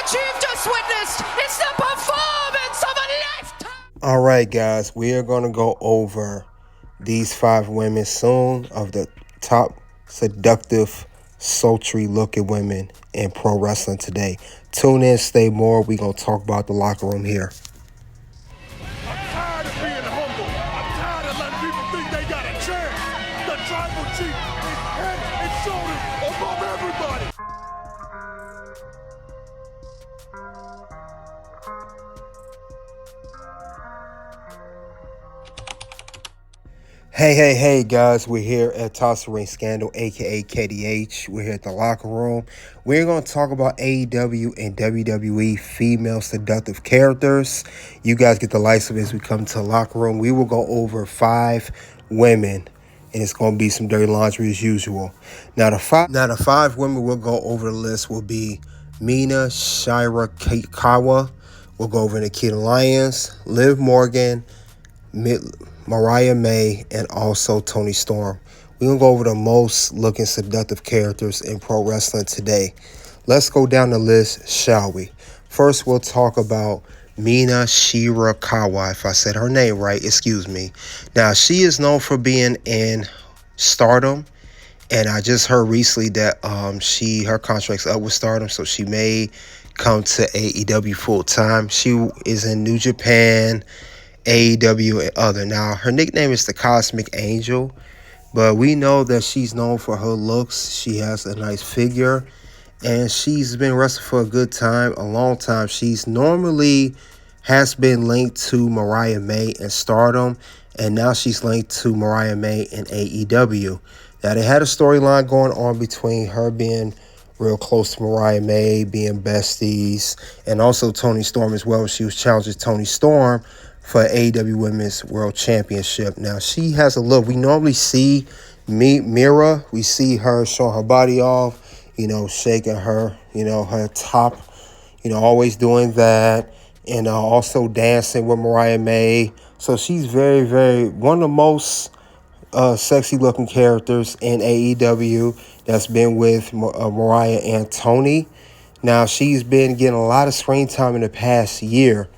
What you've just witnessed is the performance of a lifetime. All right, guys, we are going to go over these 5 women soon of the top seductive, sultry-looking women in pro wrestling today. Tune in, stay more. We're going to talk about the locker room here. I'm tired of being humble. I'm tired of letting people think they got a chance. The tribal chief is head and shoulders above everybody. Hey, guys, we're here at Toss the Ring Scandal, aka KDH. We're here at the locker room. We're going to talk about AEW and WWE female seductive characters. You guys get the lights of as we come to the locker room. We will go over 5 women, and it's going to be some dirty laundry as usual. Now, the five women we'll go over the list will be Mina Shirakawa. We'll go over Nikita Lyons, Liv Morgan, Mariah May, and also Toni Storm. We're going to go over the most looking seductive characters in pro wrestling today. Let's go down the list, shall we? First, we'll talk about Mina Shirakawa, if I said her name right, excuse me. Now, she is known for being in Stardom, and I just heard recently that her contract's up with Stardom, so she may come to AEW full-time. She is in New Japan, AEW, and other. Now, her nickname is the Cosmic Angel, but we know that she's known for her looks. She has a nice figure, and she's been wrestling for a good time, a long time. She's normally has been linked to Mariah May in Stardom, and now she's linked to Mariah May in AEW. Now, they had a storyline going on between her being real close to Mariah May, being besties, and also Toni Storm as well. She was challenging Toni Storm for AEW Women's World Championship. Now, she has a look. We normally see Mira. We see her showing her body off, shaking her, her top, always doing that, and also dancing with Mariah May. So she's very, very, one of the most sexy-looking characters in AEW that's been with Mariah and Toni. Now, she's been getting a lot of screen time in the past year.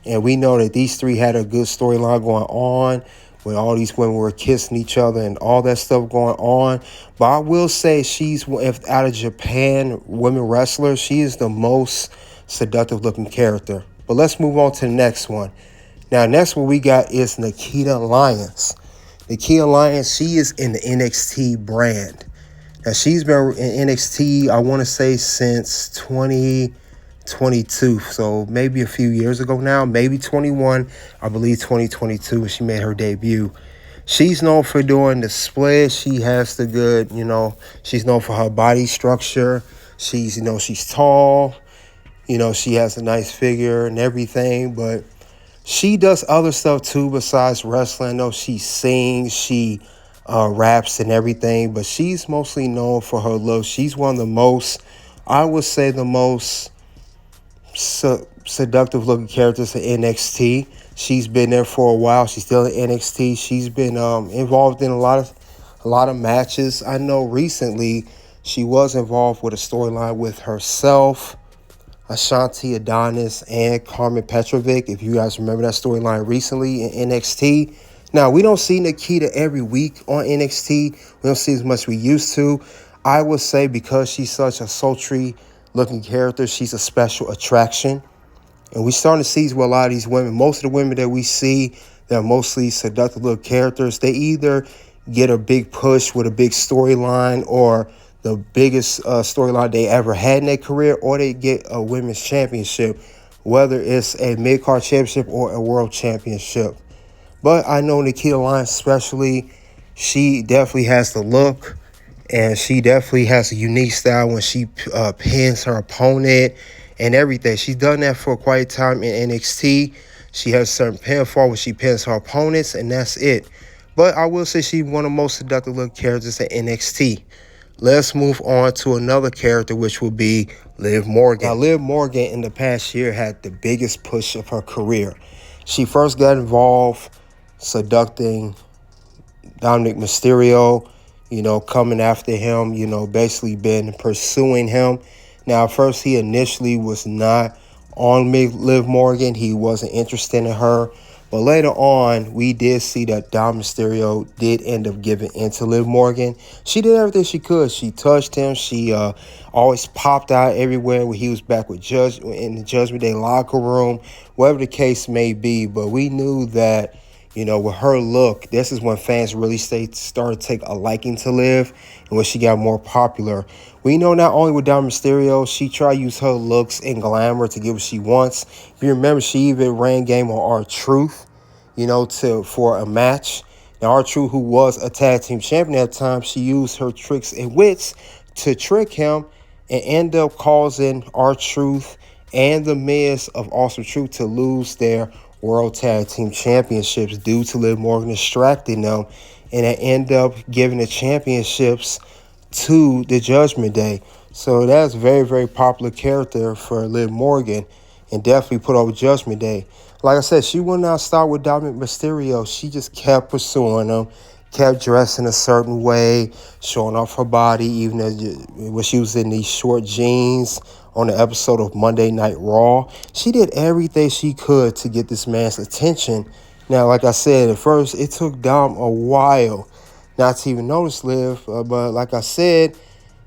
And we know that these 3 had a good storyline going on when all these women were kissing each other and all that stuff going on. But I will say out of Japan women wrestlers, she is the most seductive looking character. But let's move on to the next one. Now, next one we got is Nikita Lyons. Nikita Lyons, she is in the NXT brand. Now, she's been in NXT, I want to say, since 2022, so maybe a few years ago now, maybe 21, I believe 2022 when she made her debut. She's known for doing the split. She has the good, she's known for her body structure. She's tall, she has a nice figure and everything, but she does other stuff too besides wrestling. I know she sings, she raps and everything, but she's mostly known for her looks. She's one of the most, I would say the most seductive looking characters in NXT. She's been there for a while. She's still in NXT. She's been involved in a lot of matches. I know recently she was involved with a storyline with herself, Ashanti Adonis, and Carmen Petrovic. If you guys remember that storyline recently in NXT. Now, we don't see Nikita every week on NXT. We don't see as much as we used to. I would say because she's such a sultry looking character, she's a special attraction. And we're starting to see with a lot of these women, most of the women that we see that are mostly seductive little characters, they either get a big push with a big storyline or the biggest storyline they ever had in their career, or they get a women's championship, whether it's a mid-card championship or a world championship. But I know Nikita Lyons especially, she definitely has the look. And she definitely has a unique style when she pins her opponent and everything. She's done that for quite a time in NXT. She has a certain pinfall where she pins her opponents, and that's it. But I will say she's one of the most seductive looking characters in NXT. Let's move on to another character, which will be Liv Morgan. Now, Liv Morgan in the past year had the biggest push of her career. She first got involved seducting Dominic Mysterio, coming after him, basically been pursuing him. Now, at first, he initially was not on Liv Morgan. He wasn't interested in her. But later on, we did see that Dom Mysterio did end up giving in to Liv Morgan. She did everything she could. She touched him. She always popped out everywhere when he was back with in the Judgment Day locker room, whatever the case may be. But we knew that, you know, with her look, this is when fans really started to take a liking to Liv and when she got more popular. We know not only with Dom Mysterio, she tried to use her looks and glamour to get what she wants. If you remember, she even ran game on R-Truth, you know, for a match. Now, R-Truth, who was a tag team champion at the time, she used her tricks and wits to trick him and end up causing R-Truth and The Miz of Awesome Truth to lose their World Tag Team Championships due to Liv Morgan distracting them, and they end up giving the championships to the Judgment Day. So that's a very, very popular character for Liv Morgan and definitely put over Judgment Day. Like I said, she would not start with Dominic Mysterio. She just kept pursuing him, kept dressing a certain way, showing off her body, even when she was in these short jeans on the episode of Monday Night Raw. She did everything she could to get this man's attention. Now, like I said, at first, it took Dom a while not to even notice Liv, but like I said,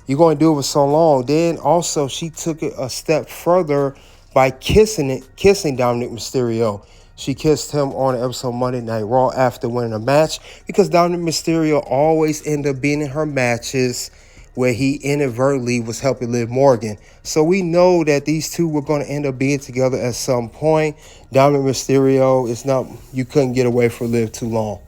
you're going to do it for so long. Then also, she took it a step further by kissing Dominic Mysterio. She kissed him on the episode of Monday Night Raw after winning a match, because Dominic Mysterio always ended up being in her matches where he inadvertently was helping Liv Morgan. So we know that these two were going to end up being together at some point. Dominic Mysterio, you couldn't get away from Liv too long.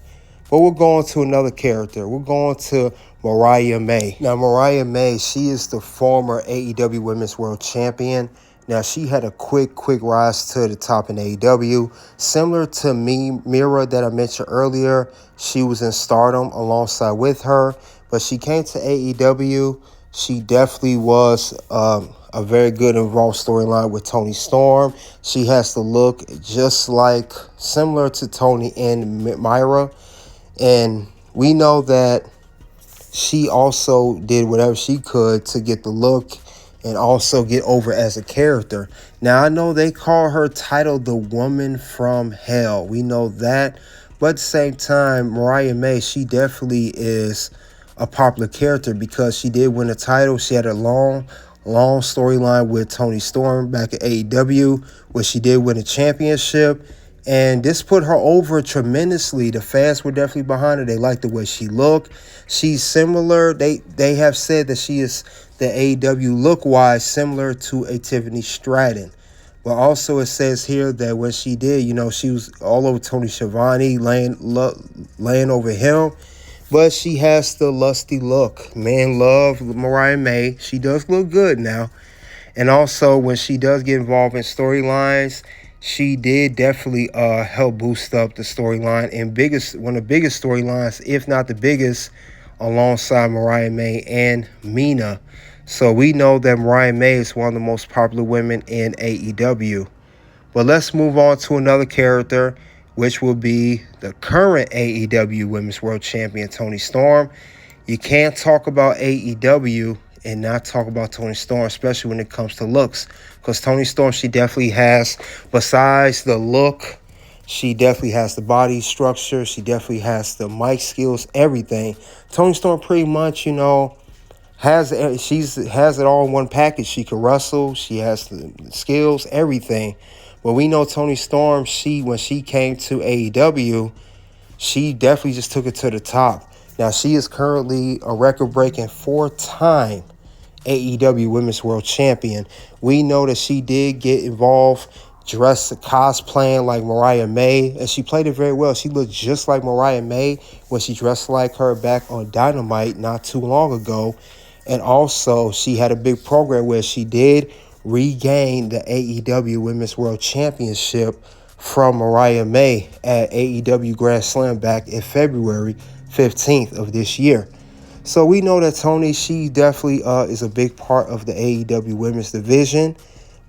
But we're going to another character. We're going to Mariah May. Now, Mariah May, she is the former AEW Women's World Champion. Now, she had a quick rise to the top in AEW. Similar to Mira that I mentioned earlier, she was in Stardom alongside with her. But she came to AEW. She definitely was a very good involved storyline with Toni Storm. She has the look just similar to Toni and Myra. And we know that she also did whatever she could to get the look and also get over as a character. Now, I know they call her title the Woman from Hell. We know that. But at the same time, Mariah May, she definitely is a popular character because she did win a title. She had a long storyline with Toni Storm back at AEW, where she did win a championship. And this put her over tremendously. The fans were definitely behind her. They liked the way she looked. She's similar. They have said that she is the AEW look-wise similar to a Tiffany Stratton. But also it says here that when she did, she was all over Tony Schiavone, laying over him. But she has the lusty look. Man love Mariah May. She does look good now. And also when she does get involved in storylines, she did definitely help boost up the storyline, and one of the biggest storylines, if not the biggest, alongside Mariah May and Mina. So we know that Mariah May is one of the most popular women in AEW. But let's move on to another character, which will be the current AEW Women's World Champion, Toni Storm. You can't talk about AEW and not talk about Toni Storm, especially when it comes to looks. Because Toni Storm, she definitely has, besides the look, she definitely has the body structure. She definitely has the mic skills, everything. Toni Storm pretty much, has it all in one package. She can wrestle. She has the skills, everything. But we know Toni Storm, when she came to AEW, she definitely just took it to the top. Now, she is currently a record-breaking 4-time AEW Women's World Champion. We know that she did get involved, cosplaying like Mariah May, and she played it very well. She looked just like Mariah May when she dressed like her back on Dynamite not too long ago. And also, she had a big program where she did regain the AEW Women's World Championship from Mariah May at AEW Grand Slam back in February 15th of this year. So we know that Toni, she definitely is a big part of the AEW women's division,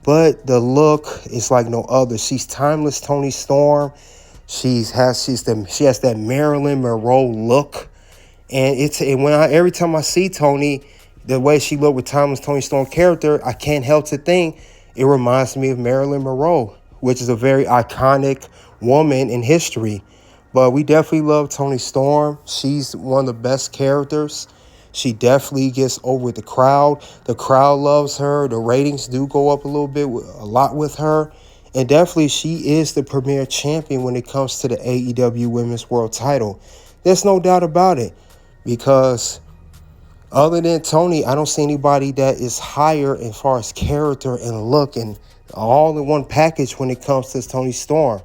but the look is like no other. She's timeless, Toni Storm. She has that Marilyn Monroe look, and every time I see Toni, the way she looked with timeless Toni Storm character, I can't help to think it reminds me of Marilyn Monroe, which is a very iconic woman in history. But we definitely love Toni Storm. She's one of the best characters. She definitely gets over the crowd. The crowd loves her. The ratings do go up a lot with her. And definitely she is the premier champion when it comes to the AEW Women's World title. There's no doubt about it. Because other than Toni, I don't see anybody that is higher as far as character and look and all in one package when it comes to Toni Storm.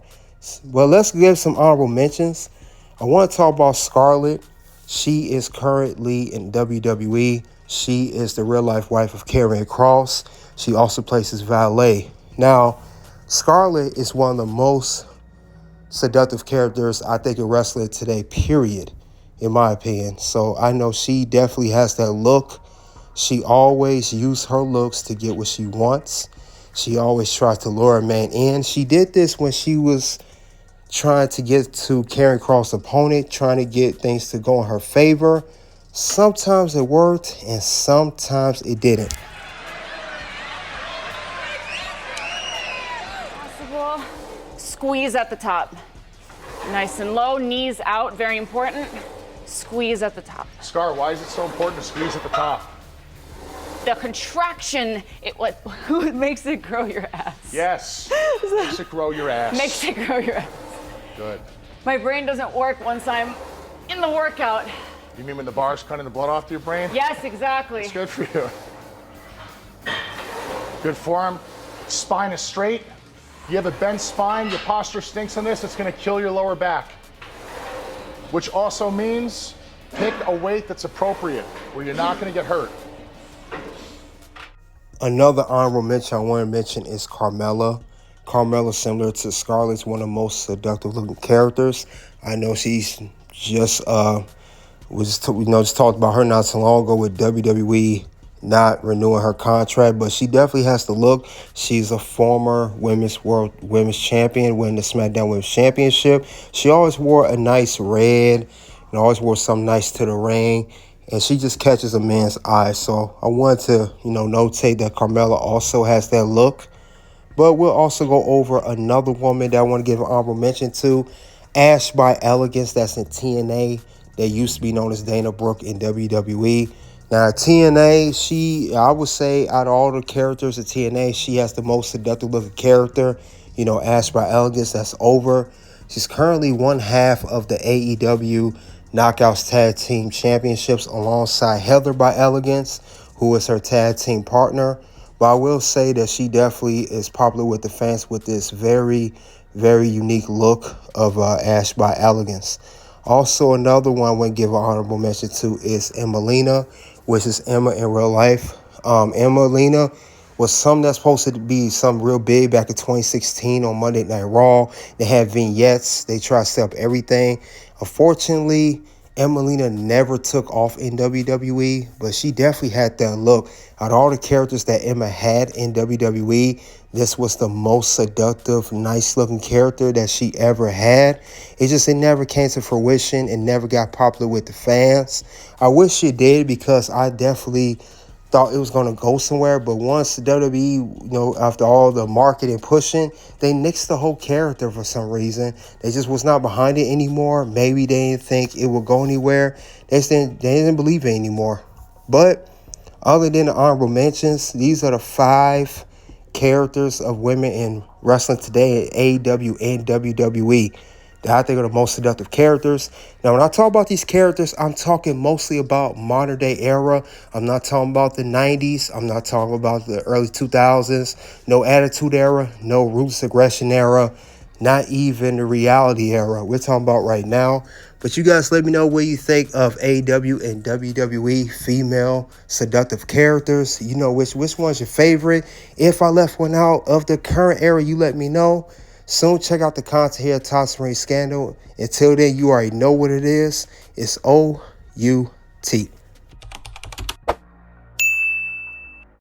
Well, let's give some honorable mentions. I want to talk about Scarlett. She is currently in WWE. She is the real-life wife of Karrion Kross. She also plays his valet. Now, Scarlett is one of the most seductive characters, I think, in wrestling today, period, in my opinion. So I know she definitely has that look. She always uses her looks to get what she wants. She always tries to lure a man in. She did this when she was trying to get to Karrion Kross' opponent, trying to get things to go in her favor. Sometimes it worked and sometimes it didn't. Possible. Squeeze at the top. Nice and low, knees out, very important. Squeeze at the top. Scar, why is it so important to squeeze at the top? The contraction, it makes it grow your ass. Yes. Makes it grow your ass. Makes it grow your ass. Good. My brain doesn't work once I'm in the workout. You mean when the bar's cutting the blood off to your brain? Yes, exactly. It's good for you. Good form. Spine is straight. You have a bent spine, your posture stinks on this, it's gonna kill your lower back. Which also means pick a weight that's appropriate, where you're not gonna get hurt. Another honorable mention I want to mention is Carmella. Carmella, similar to Scarlett, is one of the most seductive looking characters. I know she's just just talked about her not so long ago with WWE not renewing her contract, but she definitely has the look. She's a former women's champion, winning the SmackDown Women's Championship. She always wore a nice red and always wore something nice to the ring. And she just catches a man's eye. So I wanted to, notate that Carmella also has that look. But we'll also go over another woman that I want to give an honorable mention to. Ash by Elegance, that's in TNA. That used to be known as Dana Brooke in WWE. Now, TNA, I would say, out of all the characters in TNA, she has the most seductive looking character. Ash by Elegance, that's over. She's currently one half of the AEW Knockouts Tag Team Championships alongside Heather by Elegance, who is her tag team partner. But I will say that she definitely is popular with the fans with this very, very unique look of Ash by Elegance. Also, another one I want to give an honorable mention to is Emmalina, which is Emma in real life. Emmalina was something that's supposed to be something real big back in 2016 on Monday Night Raw. They had vignettes. They tried to set up everything. Unfortunately, Emmalina never took off in WWE, but she definitely had that look. Out of all the characters that Emma had in WWE, this was the most seductive, nice-looking character that she ever had. It never came to fruition. It never got popular with the fans. I wish it did, because I definitely thought it was going to go somewhere. But once WWE, after all the marketing pushing, they nixed the whole character for some reason. They just was not behind it anymore. Maybe they didn't think it would go anywhere. They didn't believe it anymore. But other than the honorable mentions, these are the 5 characters of women in wrestling today at AEW and WWE that I think are the most seductive characters. Now, when I talk about these characters, I'm talking mostly about modern day era. I'm not talking about the 90s. I'm not talking about the early 2000s. No Attitude Era, no Ruthless Aggression Era, not even the Reality Era. We're talking about right now. But you guys let me know what you think of AEW and WWE female seductive characters. Which one's your favorite? If I left one out of the current era, you let me know. Soon check out the content here at Toss Ring Scandal. Until then, you already know what it is. It's OUT.